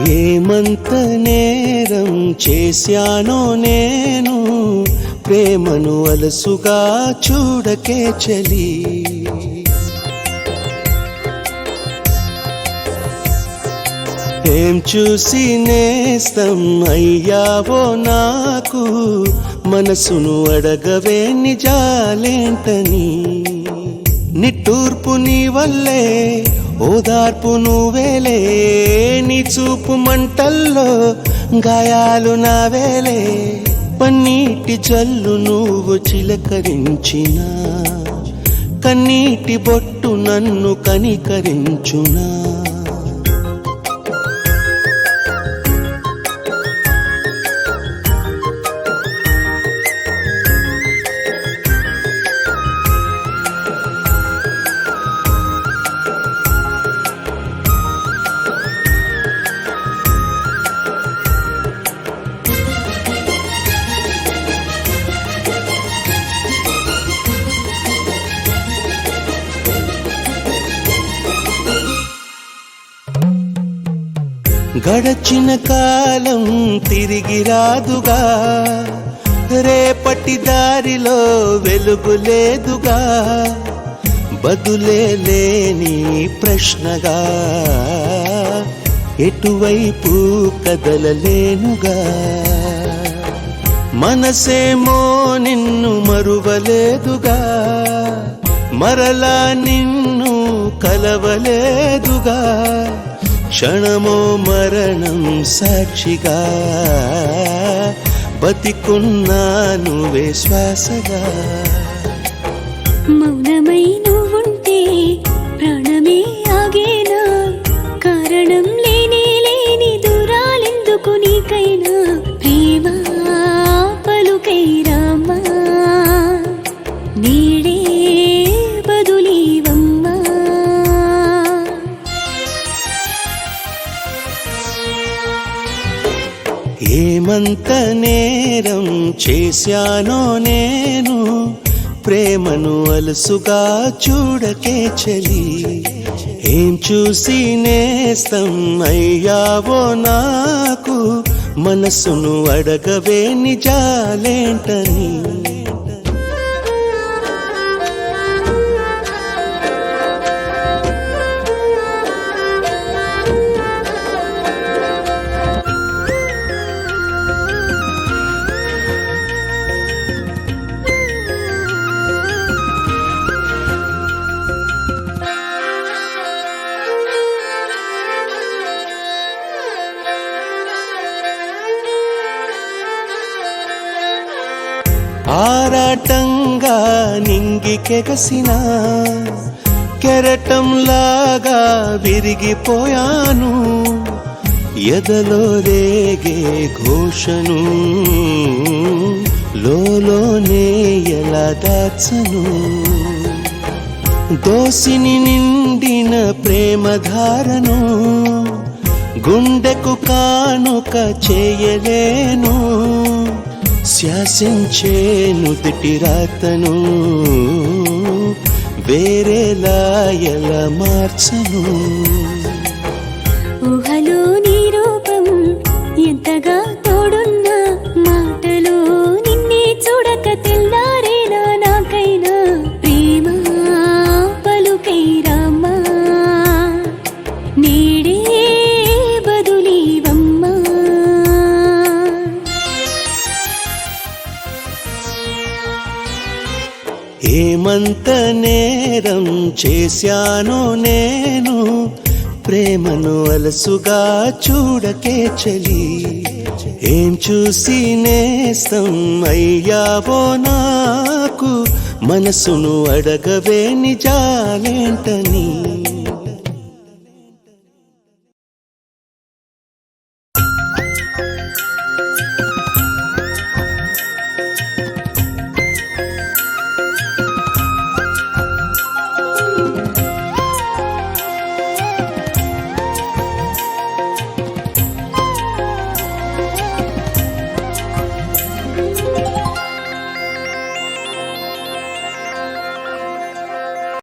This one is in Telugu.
ఏమంత నేరం చేశానో నేను, ప్రేమను అలసుగా చూడకే చలి. ఏం చూసి నేస్తం అయ్యావో నాకు, మనసును అడగవే నిజాలేంటని. నిట్టూర్పు నీ వల్లే, ఓదార్పు నువ్వేలే, నీ చూపు మంటల్లో గాయాలు నావేలే. పన్నీటి జల్లు నువ్వు చిలకరించినా, కన్నీటి బొట్టు నన్ను కనికరించునా. గడచిన కాలం తిరిగి రాదుగా, రేపటి దారిలో వెలుగు లేదుగా. బదులే లేని ప్రశ్నగా ఎటువైపు కదలలేనుగా. మనసేమో నిన్ను మరువలేదుగా, మరలా నిన్ను కలవలేదుగా. క్షణమో మరణం సాక్షిగా, బతికున్నాను శ్వాసగా. మౌనమై నువ్వుంటే ప్రాణమే ఆగేనా, కారణం లేని లేని దూరాలెందుకు నీకైనా. ప్రేమ పలుకై రామ్మా, నీడే బదులీవమ్మా. ఏమంత నేరం చేశానో నేను, ప్రేమను అలసుగా చూడకే చలి. ఏం చూసి నేస్తం అయ్యావో నాకు, మనసును అడగవే నిజాలేంటని. ఆరాటంగా నింగికెగసిన కెరటంలాగా విరిగిపోయాను. ఎదలో రేగే ఘోషను లోలోనే ఎలా దాచను. దోసిని నిండిన ప్రేమధారను గుండెకు కానుక చేయలేను. శాసించేను దిటిరాతను వేరేలా ఎలా మార్చను. ఊహలో నీ రూపం ఎంతగా తోడున్నా, మాటలో నిన్నే చూడక తెల్లారేనా నాకైనా. ప్రేమ పలుకై రామ్మా, నీడే బదులీవమ్మా. ఏమంత నేరం చేశానో నేను, ప్రేమను అలసుగా చూడకే చలి. ఏం చూసి నేస్తం అయ్యావో నాకు, మనసును అడగవే నిజాలేంటని.